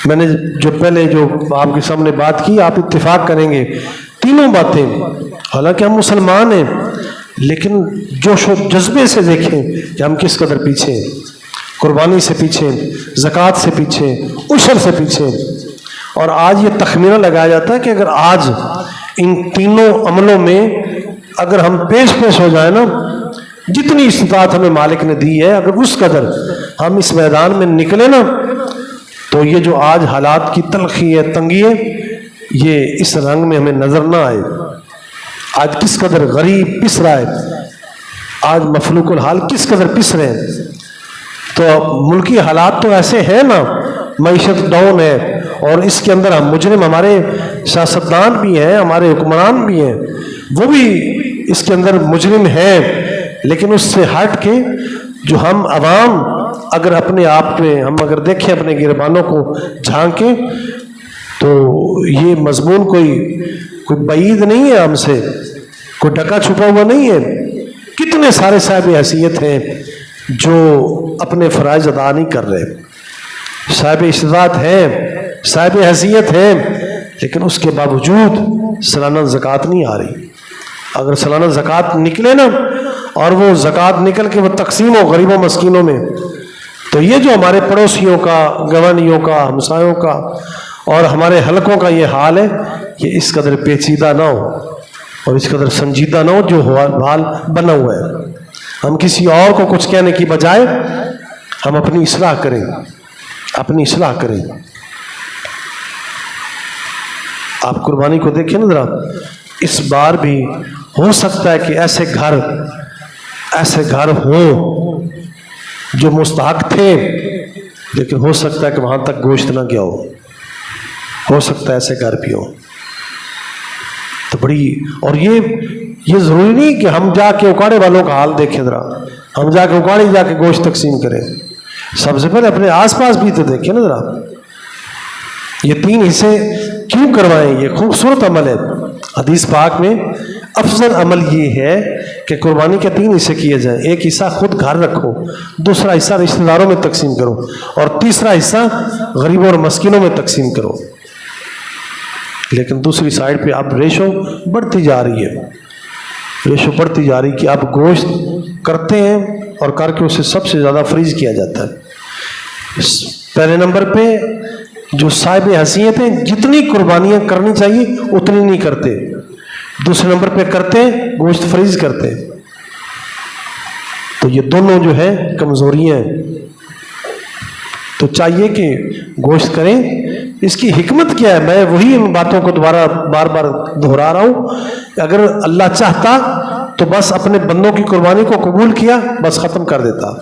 میں نے جو پہلے جو آپ کے سامنے بات کی، آپ اتفاق کریں گے تینوں باتیں، حالانکہ ہم مسلمان ہیں لیکن جوش و جذبے سے دیکھیں کہ ہم کس قدر پیچھے ہیں، قربانی سے پیچھے، زکوٰۃ سے پیچھے، عشر سے پیچھے. اور آج یہ تخمینہ لگایا جاتا ہے کہ اگر آج ان تینوں عملوں میں اگر ہم پیش ہو جائیں نا، جتنی استطاعت ہمیں مالک نے دی ہے، اگر اس قدر ہم اس میدان میں نکلے نا، تو یہ جو آج حالات کی تلخی ہے، تنگی ہے، یہ اس رنگ میں ہمیں نظر نہ آئے. آج کس قدر غریب پس رہا ہے، آج مفلوق الحال کس قدر پس رہے ہیں. تو ملکی حالات تو ایسے ہیں نا، معیشت ڈاؤن ہے، اور اس کے اندر ہم مجرم، ہمارے سیاستدان بھی ہیں، ہمارے حکمران بھی ہیں، وہ بھی اس کے اندر مجرم ہیں. لیکن اس سے ہٹ کے جو ہم عوام اگر اپنے آپ میں ہم اگر دیکھیں، اپنے گربانوں کو جھانکیں، تو یہ مضمون کوئی بعید نہیں ہے ہم سے، کوئی ڈکا چھپا ہوا نہیں ہے. کتنے سارے صاحب حیثیت ہیں جو اپنے فرائض ادا نہیں کر رہے، صاحب استطاعت ہیں، صاحب حیثیت ہیں، لیکن اس کے باوجود سالانہ زکوٰۃ نہیں آ رہی. اگر سالانہ زکوٰۃ نکلے نا، اور وہ زکوٰۃ نکل کے وہ تقسیم ہو غریبوں مسکینوں میں، تو یہ جو ہمارے پڑوسیوں کا، گوانیوں کا، ہمسایوں کا اور ہمارے حلقوں کا یہ حال ہے، یہ اس قدر پیچیدہ نہ ہو اور اس قدر سنجیدہ نہ ہو جو حال بنا ہوا ہے. ہم کسی اور کو کچھ کہنے کی بجائے ہم اپنی اصلاح کریں، اپنی اصلاح کریں. آپ قربانی کو دیکھیں نا ذرا، اس بار بھی ہو سکتا ہے کہ ایسے گھر ہوں جو مستحق تھے، لیکن ہو سکتا ہے کہ وہاں تک گوشت نہ گیا ہو سکتا ہے ایسے گھر بھی ہو. تو بڑی، اور یہ ضروری نہیں کہ ہم جا کے اکاڑے والوں کا حال دیکھیں، ذرا ہم جا کے اکاڑے جا کے گوشت تقسیم کریں. سب سے پہلے اپنے آس پاس بھی تو دیکھیں نا ذرا. یہ 3 حصے کیوں کروائیں؟ یہ خوبصورت عمل ہے. حدیث پاک میں افضل عمل یہ ہے کہ قربانی کے 3 حصے کیے جائیں. ایک حصہ خود گھر رکھو، دوسرا حصہ رشتہ داروں میں تقسیم کرو، اور تیسرا حصہ غریبوں اور مسکینوں میں تقسیم کرو. لیکن دوسری سائڈ پہ اب ریشو بڑھتی جا رہی ہے، ریشو بڑھتی جا رہی کہ اب گوشت کرتے ہیں اور کر کے اسے سب سے زیادہ فریز کیا جاتا ہے. پہلے نمبر پہ جو صاحب حیثیت ہیں جتنی قربانیاں کرنی چاہیے اتنی نہیں کرتے. دوسرے نمبر پہ کرتے گوشت فریز کرتے. تو یہ دونوں جو ہے کمزوریاں ہیں. تو چاہیے کہ گوشت کریں. اس کی حکمت کیا ہے؟ میں وہی ان باتوں کو دوبارہ بار بار دہرا رہا ہوں. اگر اللہ چاہتا تو بس اپنے بندوں کی قربانی کو قبول کیا، بس ختم کر دیتا.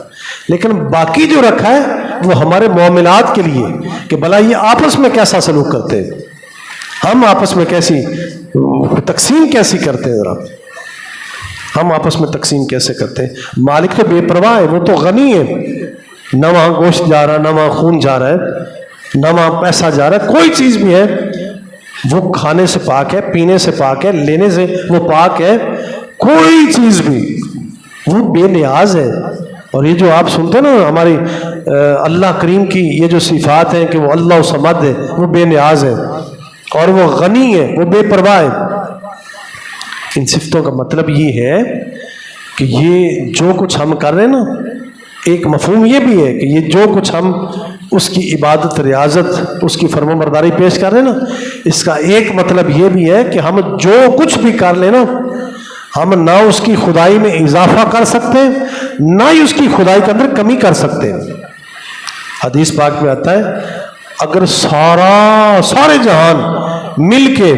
لیکن باقی جو رکھا ہے وہ ہمارے معاملات کے لیے کہ بھلا یہ آپس میں کیسا سلوک کرتے ہیں، ہم آپس میں کیسی تقسیم کیسی کرتے ہیں، ذرا ہم آپس میں تقسیم کیسے کرتے ہیں. مالک تو بے پرواہ ہے، وہ تو غنی ہے. نہ وہاں گوشت جا رہا، نہ وہاں خون جا رہا ہے، نہ وہاں پیسہ جا رہا ہے. کوئی چیز بھی ہے وہ کھانے سے پاک ہے، پینے سے پاک ہے، لینے سے وہ پاک ہے. کوئی چیز بھی وہ بے نیاز ہے. اور یہ جو آپ سنتے ہیں نا ہماری اللہ کریم کی یہ جو صفات ہیں کہ وہ اللہ صمد ہے، وہ بے نیاز ہے، اور وہ غنی ہے، وہ بے پرواہ ہے. ان صفتوں کا مطلب یہ ہے کہ یہ جو کچھ ہم کر رہے ہیں نا، ایک مفہوم یہ بھی ہے کہ یہ جو کچھ ہم اس کی عبادت، ریاضت، اس کی فرما برداری پیش کر رہے ہیں نا، اس کا ایک مطلب یہ بھی ہے کہ ہم جو کچھ بھی کر لیں نا، ہم نہ اس کی خدائی میں اضافہ کر سکتے ہیں، نہ ہی اس کی خدائی کے اندر کمی کر سکتے ہیں. حدیث پاک میں آتا ہے اگر سارے جہان مل کے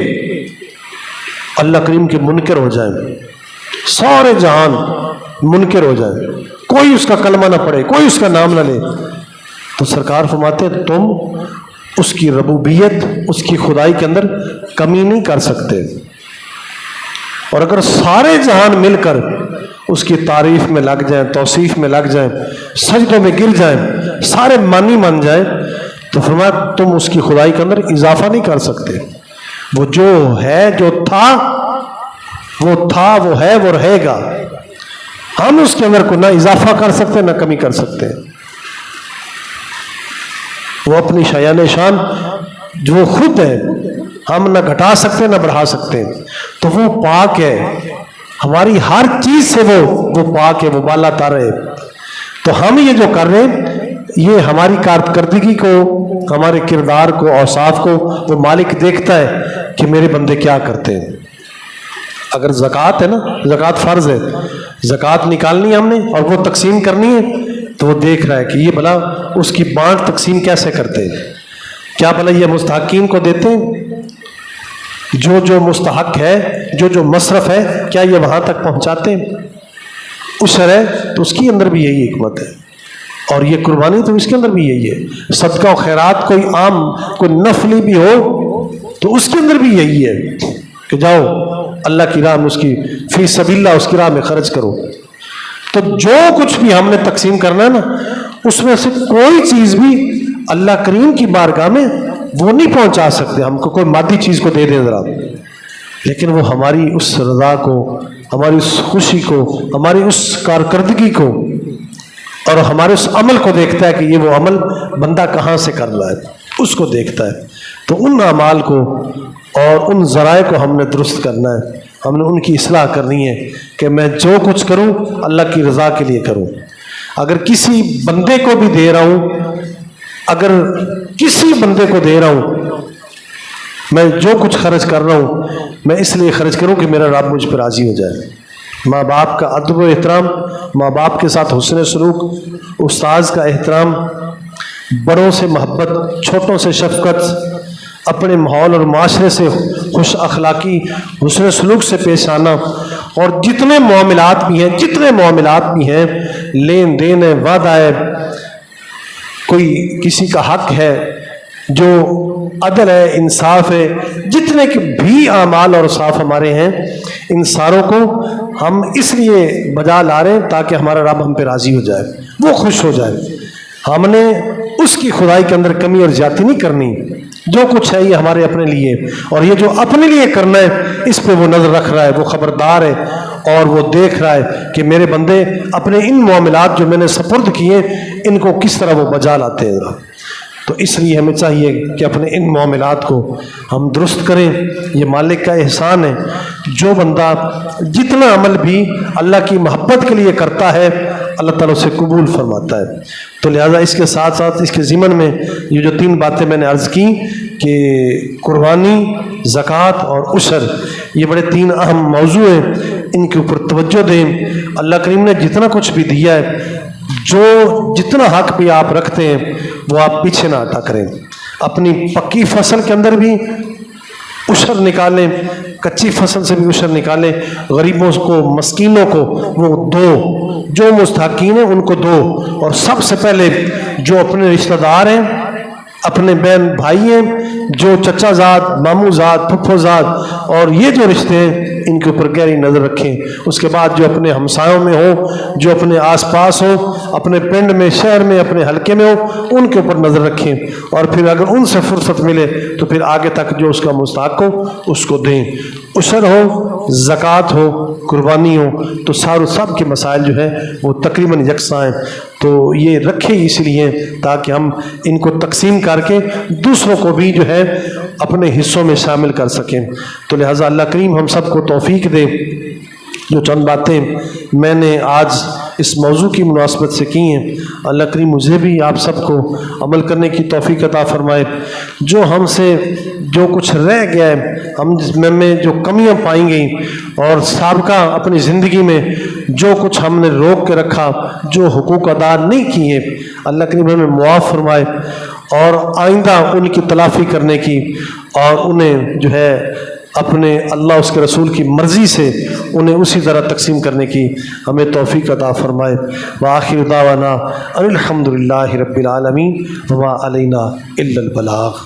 اللہ کریم کے منکر ہو جائیں، سارے جہان منکر ہو جائیں، کوئی اس کا کلمہ نہ پڑھے، کوئی اس کا نام نہ لے، تو سرکار فرماتے تم اس کی ربوبیت، اس کی خدائی کے اندر کمی نہیں کر سکتے. اور اگر سارے جہان مل کر اس کی تعریف میں لگ جائیں، توصیف میں لگ جائیں، سجدوں میں گر جائیں، سارے مانی مان جائیں، تو فرمایا تم اس کی خدائی کے اندر اضافہ نہیں کر سکتے. وہ جو ہے، جو تھا، وہ ہے، وہ رہے گا. ہم اس کے اندر کو نہ اضافہ کر سکتے نہ کمی کر سکتے. وہ اپنی شایان شان جو خود ہے ہم نہ گھٹا سکتے نہ بڑھا سکتے، تو وہ پاک ہے، ہماری ہر چیز سے وہ پاک ہے، وہ بالا تر ہے۔ تو ہم یہ جو کر رہے ہیں یہ ہماری کارکردگی کو، ہمارے کردار کو، اوصاف کو وہ مالک دیکھتا ہے کہ میرے بندے کیا کرتے ہیں۔ اگر زکوٰۃ ہے نا، زکوٰۃ فرض ہے، زکوٰۃ نکالنی ہے ہم نے اور وہ تقسیم کرنی ہے، تو وہ دیکھ رہا ہے کہ یہ بھلا اس کی بانٹ تقسیم کیسے کرتے ہیں، کیا بھلا یہ مستحقین کو دیتے ہیں، جو مستحق ہے، جو مصرف ہے، کیا یہ وہاں تک پہنچاتے ہیں؟ عشر ہے تو اس کے اندر بھی یہی حکمت ہے، اور یہ قربانی تو اس کے اندر بھی یہی ہے، صدقہ و خیرات کوئی عام کوئی نفلی بھی ہو تو اس کے اندر بھی یہی ہے کہ جاؤ اللہ کی راہ میں اس کی فی سبیل اللہ اس کی راہ میں خرچ کرو۔ تو جو کچھ بھی ہم نے تقسیم کرنا ہے نا، اس میں سے کوئی چیز بھی اللہ کریم کی بارگاہ میں وہ نہیں پہنچا سکتے، ہم کو کوئی مادی چیز کو دے دیں ذرا، لیکن وہ ہماری اس رضا کو، ہماری اس خوشی کو، ہماری اس کارکردگی کو اور ہمارے اس عمل کو دیکھتا ہے کہ یہ وہ عمل بندہ کہاں سے کر رہا ہے، اس کو دیکھتا ہے۔ تو ان اعمال کو اور ان ذرائع کو ہم نے درست کرنا ہے، ہم نے ان کی اصلاح کرنی ہے کہ میں جو کچھ کروں اللہ کی رضا کے لیے کروں۔ اگر کسی بندے کو بھی دے رہا ہوں، اگر کسی بندے کو دے رہا ہوں، میں جو کچھ خرچ کر رہا ہوں میں اس لیے خرچ کروں کہ میرا رب مجھ پر راضی ہو جائے۔ ماں باپ کا ادب و احترام، ماں باپ کے ساتھ حسن سلوک، استاذ کا احترام، بڑوں سے محبت، چھوٹوں سے شفقت، اپنے ماحول اور معاشرے سے خوش اخلاقی، حسن سلوک سے پیش آنا، اور جتنے معاملات بھی ہیں، لین دین ہے، وعدہ ہے، کوئی کسی کا حق ہے، جو عدل ہے، انصاف ہے، جتنے بھی اعمال اور اوصاف ہمارے ہیں، ان ساروں کو ہم اس لیے بجا لا رہے ہیں تاکہ ہمارا رب ہم پہ راضی ہو جائے، وہ خوش ہو جائے۔ ہم نے اس کی خدائی کے اندر کمی اور زیادتی نہیں کرنی، جو کچھ ہے یہ ہمارے اپنے لیے، اور یہ جو اپنے لیے کرنا ہے اس پہ وہ نظر رکھ رہا ہے، وہ خبردار ہے، اور وہ دیکھ رہا ہے کہ میرے بندے اپنے ان معاملات جو میں نے سپرد کیے ان کو کس طرح وہ بجا لاتے ہیں۔ تو اس لیے ہمیں چاہیے کہ اپنے ان معاملات کو ہم درست کریں، یہ مالک کا احسان ہے۔ جو بندہ جتنا عمل بھی اللہ کی محبت کے لیے کرتا ہے اللہ تعالیٰ اسے قبول فرماتا ہے۔ تو لہٰذا اس کے ساتھ ساتھ اس کے ضمن میں یہ جو 3 باتیں میں نے عرض کی کہ قربانی، زکوٰۃ اور عشر، یہ بڑے 3 اہم موضوع ہیں، ان کے اوپر توجہ دیں۔ اللہ کریم نے جتنا کچھ بھی دیا ہے، جتنا حق بھی آپ رکھتے ہیں وہ آپ پیچھے نہ ہٹا کریں۔ اپنی پکی فصل کے اندر بھی عشر نکالیں، کچی فصل سے بھی عشر نکالیں، غریبوں کو، مسکینوں کو وہ دو، جو مستحقین ہیں ان کو دو، اور سب سے پہلے جو اپنے رشتہ دار ہیں، اپنے بہن بھائی ہیں، جو چچا زاد، ماموں زاد، پھپھو زاد، اور یہ جو رشتے ہیں ان کے اوپر گہری نظر رکھیں۔ اس کے بعد جو اپنے ہمسایوں میں ہو، جو اپنے آس پاس ہو، اپنے پنڈ میں، شہر میں، اپنے حلقے میں ہو، ان کے اوپر نظر رکھیں، اور پھر اگر ان سے فرصت ملے تو پھر آگے تک جو اس کا مستحق ہو اس کو دیں۔ عشر ہو، زکوٰۃ ہو، قربانی ہو، تو سب کے مسائل جو ہیں وہ تقریباً یکساں ہیں۔ تو یہ رکھے اس لیے تاکہ ہم ان کو تقسیم کر کے دوسروں کو بھی جو ہے اپنے حصوں میں شامل کر سکیں۔ تو لہٰذا اللہ کریم ہم سب کو توفیق دے۔ جو چند باتیں میں نے آج اس موضوع کی مناسبت سے کی ہیں، اللہ کریم مجھے بھی آپ سب کو عمل کرنے کی توفیق عطا فرمائے۔ جو ہم سے جو کچھ رہ گیا ہے، ہم میں جو کمیاں پائیں گئی، اور سابقہ اپنی زندگی میں جو کچھ ہم نے روک کے رکھا، جو حقوق ادا نہیں کیے، اللہ کریم ہمیں معاف فرمائے، اور آئندہ ان کی تلافی کرنے کی، اور انہیں جو ہے اپنے اللہ اس کے رسول کی مرضی سے انہیں اسی طرح تقسیم کرنے کی ہمیں توفیق عطا فرمائے۔ وآخر دعوانا الحمدللہ رب العالمین وما علینا الا البلاغ۔